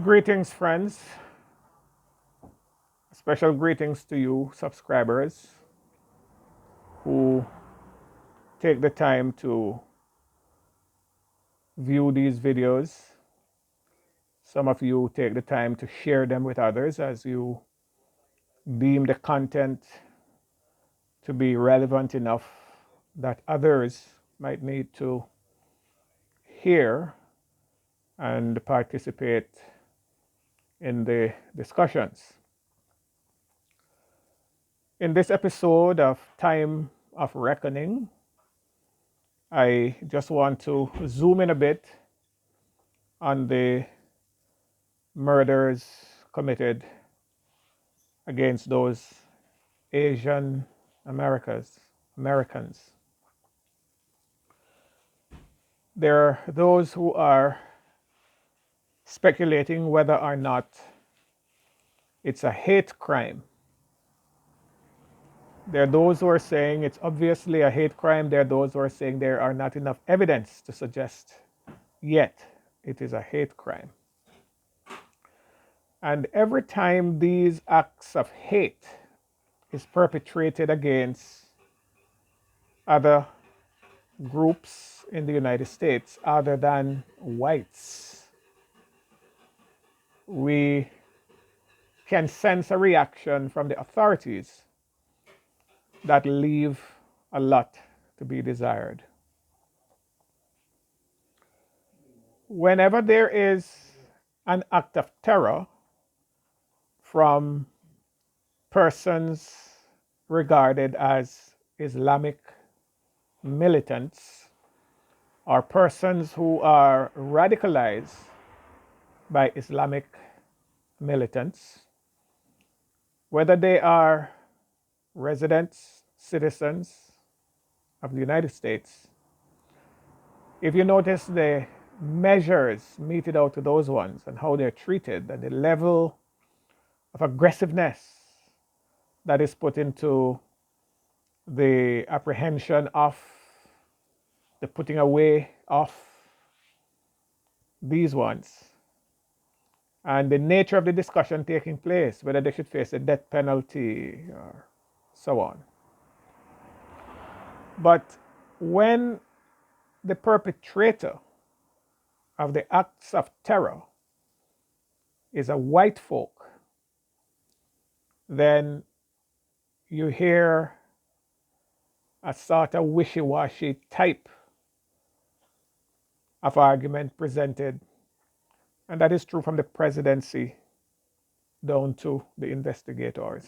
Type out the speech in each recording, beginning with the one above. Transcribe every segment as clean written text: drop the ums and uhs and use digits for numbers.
Greetings, friends. Special greetings to you, subscribers, who take the time to view these videos. Some of you take the time to share them with others as you deem the content to be relevant enough that others might need to hear and participate in the discussions. In this episode of Time of Reckoning, I just want to zoom in a bit on the murders committed against those Asian Americans. There are those who are speculating whether or not it's a hate crime. There are those who are saying it's obviously a hate crime. There are those who are saying there are not enough evidence to suggest yet it is a hate crime. And every time these acts of hate is perpetrated against other groups in the United States other than whites, we can sense a reaction from the authorities that leave a lot to be desired. Whenever there is an act of terror from persons regarded as Islamic militants or persons who are radicalized by Islamic militants, whether they are residents, citizens of the United States, if you notice the measures meted out to those ones and how they're treated and the level of aggressiveness that is put into the apprehension of, the putting away of these ones, and the nature of the discussion taking place, whether they should face a death penalty or so on. But when the perpetrator of the acts of terror is a white folk, then you hear a sort of wishy-washy type of argument presented, and that is true from the presidency down to the investigators.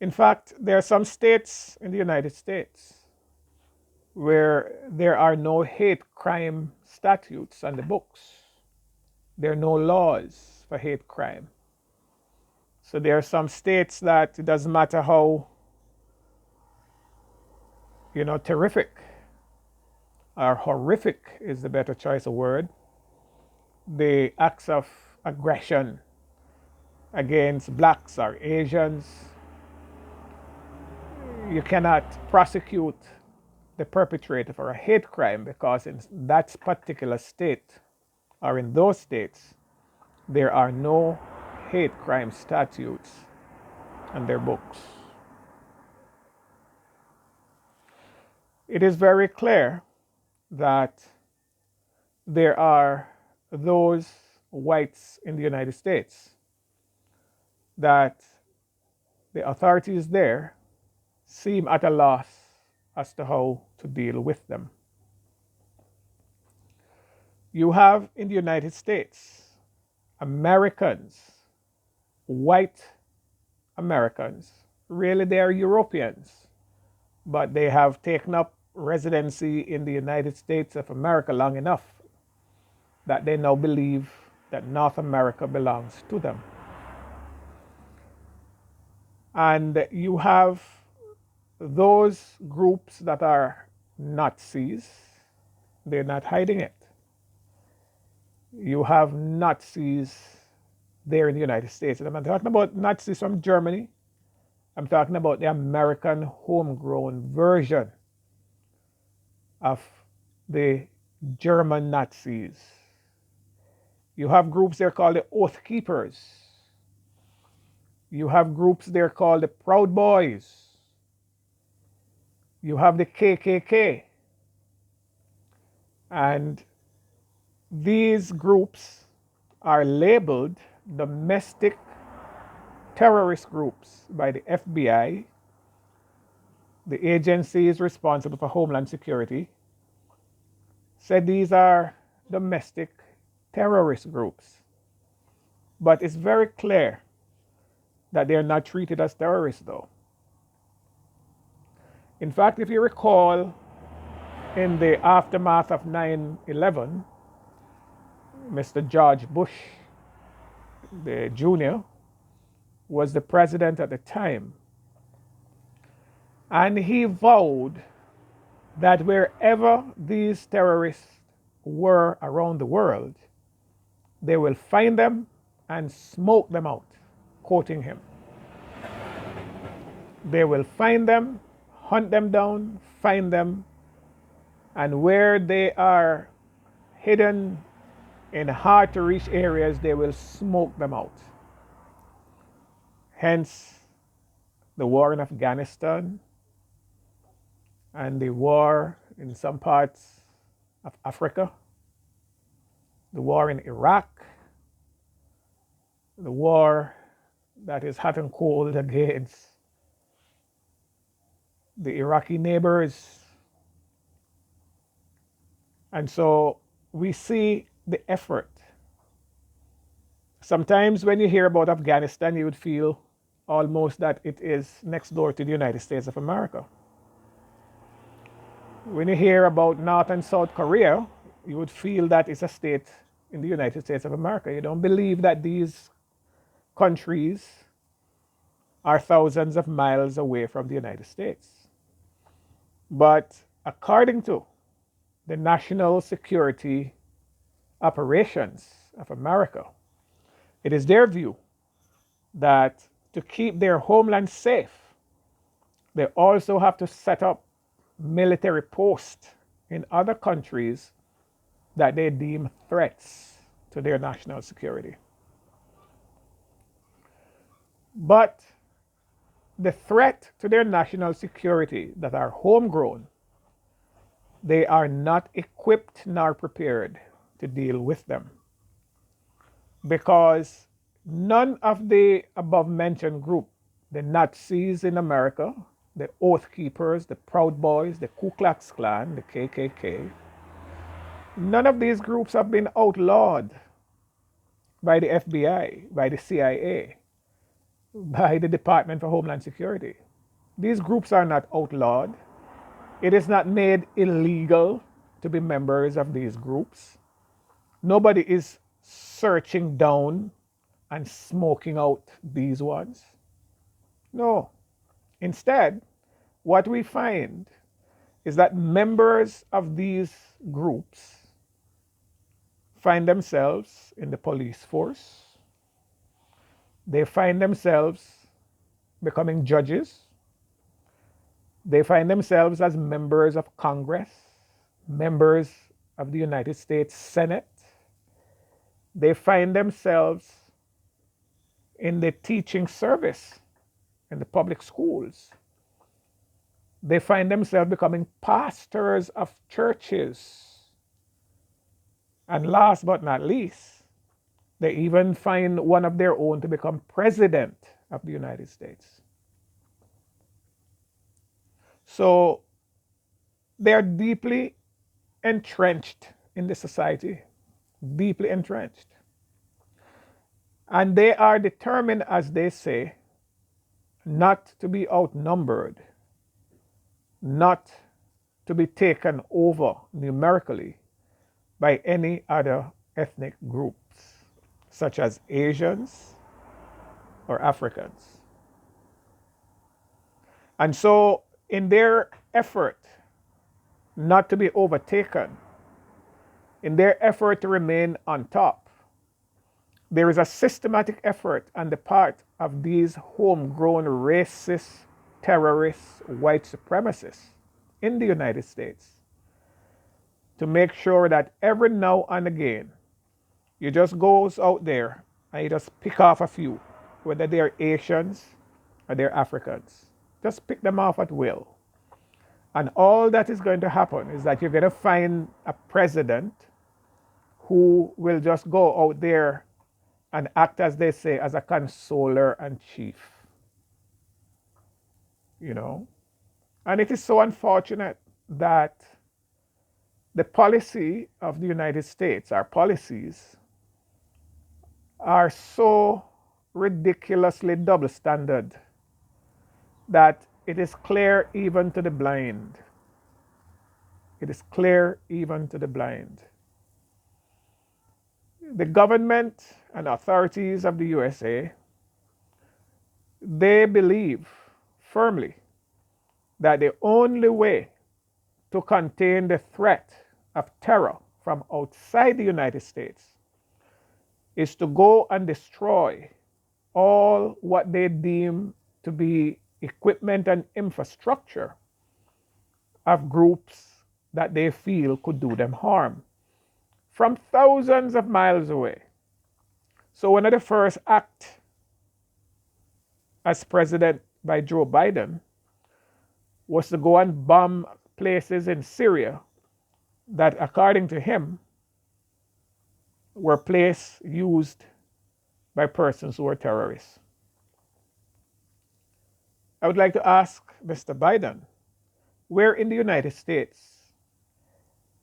In fact, there are some states in the United States where there are no hate crime statutes on the books. There are no laws for hate crime. So there are some states that it doesn't matter how, terrific or horrific is the better choice of word, the acts of aggression against blacks or Asians, you cannot prosecute the perpetrator for a hate crime because in that particular state or in those states, there are no hate crime statutes on their books. It is very clear that there are those whites in the United States that the authorities there seem at a loss as to how to deal with them. You have in the United States Americans, white Americans, really they are Europeans, but they have taken up residency in the United States of America long enough that they now believe that North America belongs to them. And you have those groups that are Nazis, they're not hiding it. You have Nazis there in the United States. And I'm not talking about Nazis from Germany. I'm talking about the American homegrown version of the German Nazis You have groups there called the Oath Keepers. You have groups there called the Proud Boys. You have the KKK. And these groups are labeled domestic terrorist groups by the FBI, the agency is responsible for Homeland Security, said these are domestic terrorist groups. But it's very clear that they are not treated as terrorists, though. In fact, if you recall, in the aftermath of 9/11, Mr. George Bush, the junior, was the president at the time. And he vowed that wherever these terrorists were around the world, they will find them and smoke them out, quoting him. They will find them, hunt them down, find them, and where they are hidden in hard to reach areas, they will smoke them out. Hence, the war in Afghanistan and the war in some parts of Africa, the war in Iraq, the war that is hot and cold against the Iraqi neighbors. And so we see the effort. Sometimes when you hear about Afghanistan, you would feel almost that it is next door to the United States of America. When you hear about North and South Korea, you would feel that it's a state in the United States of America. You don't believe that these countries are thousands of miles away from the United States. But according to the national security operations of America, it is their view that to keep their homeland safe, they also have to set up military posts in other countries that they deem threats to their national security. But the threat to their national security that are homegrown, they are not equipped nor prepared to deal with them. Because none of the above mentioned group, the Nazis in America, the Oath Keepers, the Proud Boys, the Ku Klux Klan, the KKK, none of these groups have been outlawed by the FBI, by the CIA, by the Department for Homeland Security. These groups are not outlawed. It is not made illegal to be members of these groups. Nobody is searching down and smoking out these ones. No. Instead, what we find is that members of these groups find themselves in the police force. They find themselves becoming judges. They find themselves as members of Congress, members of the United States Senate. They find themselves in the teaching service in the public schools. They find themselves becoming pastors of churches. And last but not least, they even find one of their own to become president of the United States. So they are deeply entrenched in the society, deeply entrenched. And they are determined, as they say, not to be outnumbered, not to be taken over numerically by any other ethnic groups, such as Asians or Africans. And so, in their effort not to be overtaken, in their effort to remain on top, there is a systematic effort on the part of these homegrown racist, terrorist, white supremacists in the United States to make sure that every now and again You just goes out there and you just pick off a few, whether they're Asians or they're Africans. Just pick them off at will. And all that is going to happen is that you're going to find a president who will just go out there and act, as they say, as a consoler and chief. You know? And it is so unfortunate that the policy of the United States, our policies, are so ridiculously double standard that it is clear even to the blind. It is clear even to the blind. The government and authorities of the USA, they believe firmly that the only way to contain the threat of terror from outside the United States is to go and destroy all what they deem to be equipment and infrastructure of groups that they feel could do them harm from thousands of miles away. So one of the first acts as president by Joe Biden was to go and bomb places in Syria that, according to him, were places used by persons who were terrorists. I would like to ask Mr. Biden, where in the United States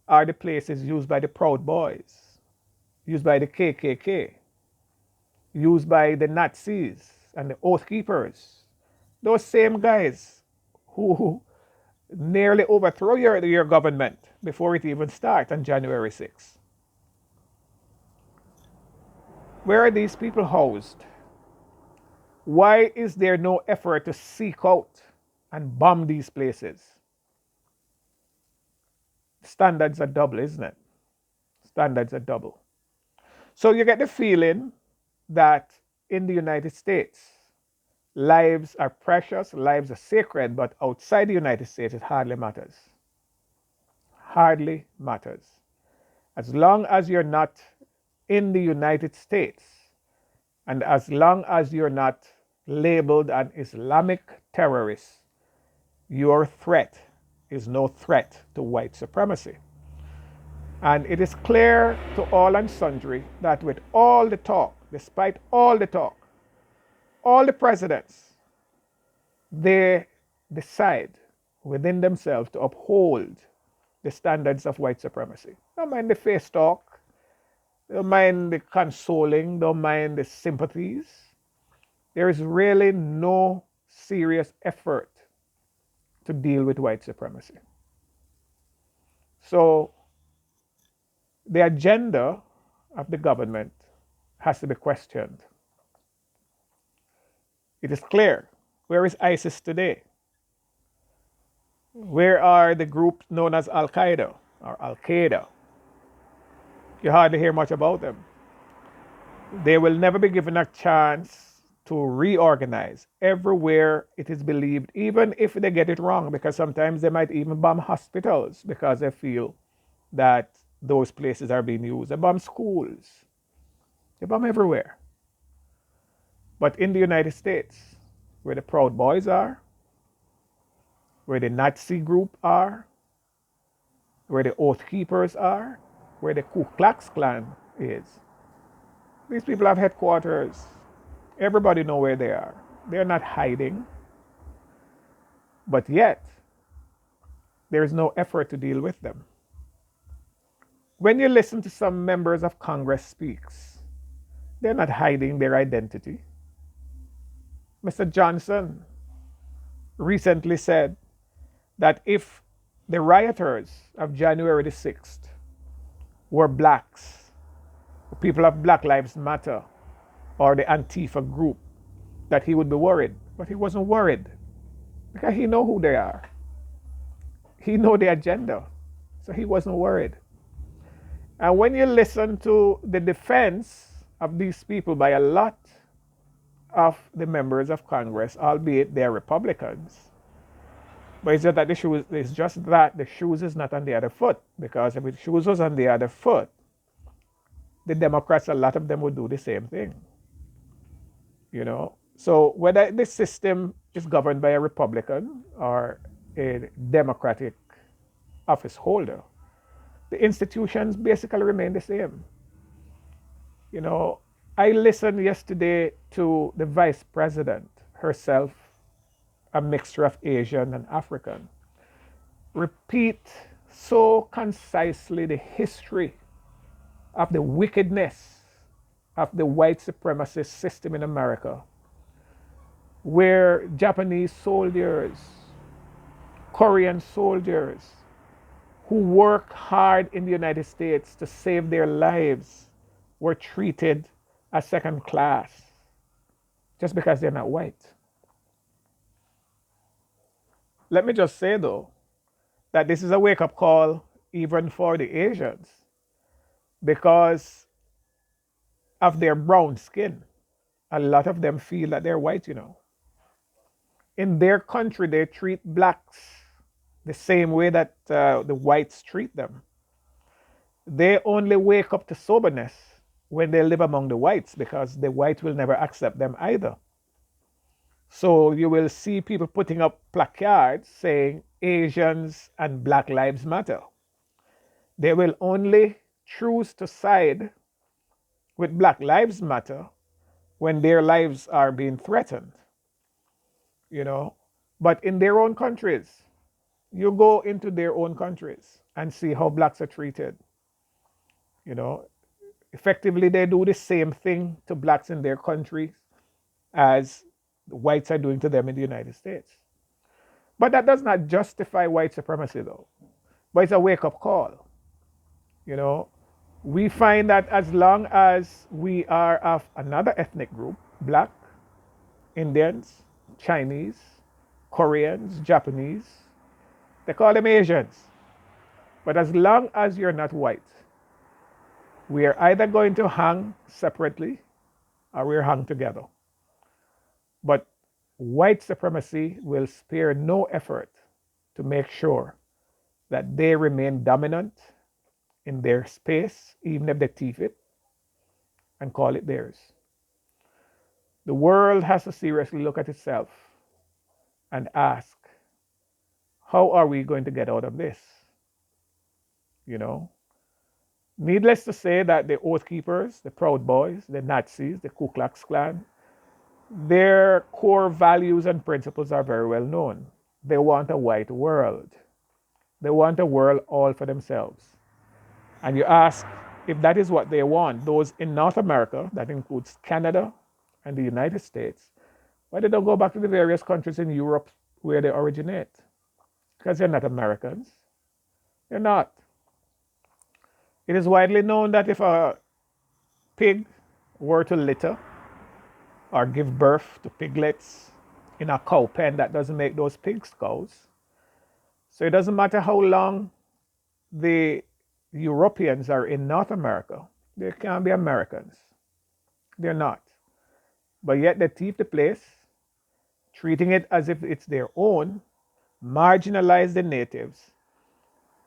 are the places used by the Proud Boys, used by the KKK, used by the Nazis and the Oath Keepers, those same guys who nearly overthrow your government before it even starts on January 6th? Where are these people housed? Why is there no effort to seek out and bomb these places? Standards are double, isn't it? Standards are double. So you get the feeling that in the United States, lives are precious, lives are sacred, but outside the United States, it hardly matters. Hardly matters. As long as you're not in the United States, and as long as you're not labeled an Islamic terrorist, your threat is no threat to white supremacy. And it is clear to all and sundry that with all the talk, despite all the talk, all the presidents, they decide within themselves to uphold the standards of white supremacy. Don't mind the face talk, don't mind the consoling, don't mind the sympathies. There is really no serious effort to deal with white supremacy. So the agenda of the government has to be questioned. It is clear. Where is ISIS today? Where are the groups known as Al-Qaeda or Al-Qaeda? You hardly hear much about them. They will never be given a chance to reorganize everywhere it is believed, even if they get it wrong, because sometimes they might even bomb hospitals because they feel that those places are being used. They bomb schools. They bomb everywhere. But in the United States, where the Proud Boys are, where the Nazi group are, where the Oath Keepers are, where the Ku Klux Klan is, these people have headquarters. Everybody knows where they are. They're not hiding. But yet, there is no effort to deal with them. When you listen to some members of Congress speaks, they're not hiding their identity. Mr. Johnson recently said that if the rioters of January the 6th were blacks, people of Black Lives Matter, or the Antifa group, that he would be worried. But he wasn't worried because he know who they are. He know the agenda, so he wasn't worried. And when you listen to the defense of these people by a lot of the members of Congress, albeit they're Republicans, but it's just that the shoes is not on the other foot, because if the shoes was on the other foot, the Democrats, a lot of them would do the same thing, you know. So whether this system is governed by a Republican or a Democratic office holder, the institutions basically remain the same. You know, I listened yesterday to the vice president herself, a mixture of Asian and African, repeat so concisely the history of the wickedness of the white supremacist system in America, where Japanese soldiers, Korean soldiers, who worked hard in the United States to save their lives were treated as second class just because they're not white. Let me just say, though, that this is a wake up call even for the Asians because of their brown skin. A lot of them feel that they're white, you know. In their country, they treat blacks the same way that the whites treat them. They only wake up to soberness when they live among the whites because the whites will never accept them either. So you will see people putting up placards saying Asians and Black Lives Matter. They will only choose to side with Black Lives Matter when their lives are being threatened, you know. But in their own countries, you go into their own countries and see how blacks are treated, you know. Effectively, they do the same thing to blacks in their country as the whites are doing to them in the United States. But that does not justify white supremacy, though. But it's a wake up call. You know, we find that as long as we are of another ethnic group, black, Indians, Chinese, Koreans, Japanese, they call them Asians. But as long as you're not white, we are either going to hang separately or we're hung together. But white supremacy will spare no effort to make sure that they remain dominant in their space, even if they thief it and call it theirs. The world has to seriously look at itself and ask, how are we going to get out of this? You know? Needless to say that the Oath Keepers, the Proud Boys, the Nazis, the Ku Klux Klan, their core values and principles are very well known. They want a white world. They want a world all for themselves. And you ask if that is what they want, those in North America, that includes Canada and the United States, why they don't go back to the various countries in Europe where they originate? Because they're not Americans. They're not. It is widely known that if a pig were to litter or give birth to piglets in a cow pen, that doesn't make those pigs cows. So it doesn't matter how long the Europeans are in North America, they can't be Americans. They're not. But yet they thief the place, treating it as if it's their own, marginalize the natives,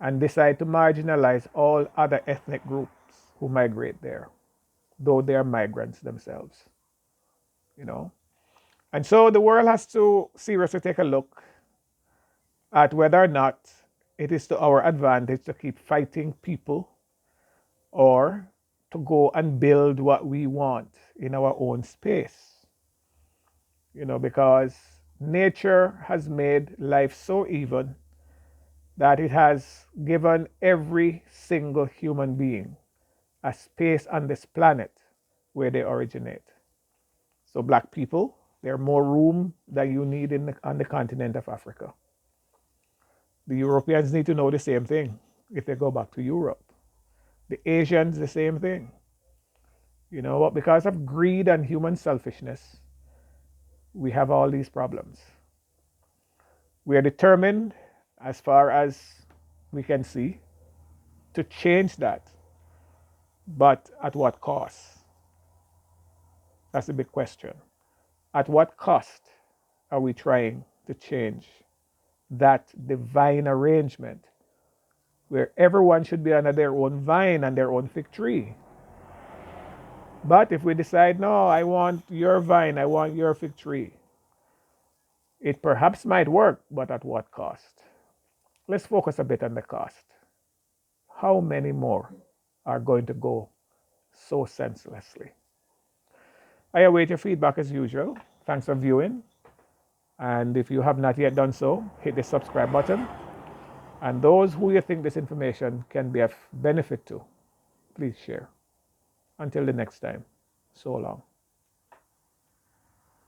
and decide to marginalize all other ethnic groups who migrate there, though they are migrants themselves. You know? And so the world has to seriously take a look at whether or not it is to our advantage to keep fighting people or to go and build what we want in our own space. You know, because nature has made life so even that it has given every single human being a space on this planet where they originate. So black people, there's more room than you need on the continent of Africa. The Europeans need to know the same thing if they go back to Europe. The Asians, the same thing. You know what? Because of greed and human selfishness, we have all these problems. We are determined, as far as we can see, to change that. But at what cost? That's the big question. At what cost are we trying to change that divine arrangement where everyone should be under their own vine and their own fig tree? But if we decide, no, I want your vine, I want your fig tree, it perhaps might work, but at what cost? Let's focus a bit on the cost. How many more are going to go so senselessly? I await your feedback as usual. Thanks for viewing. And if you have not yet done so, hit the subscribe button. And those who you think this information can be of benefit to, please share. Until the next time, so long.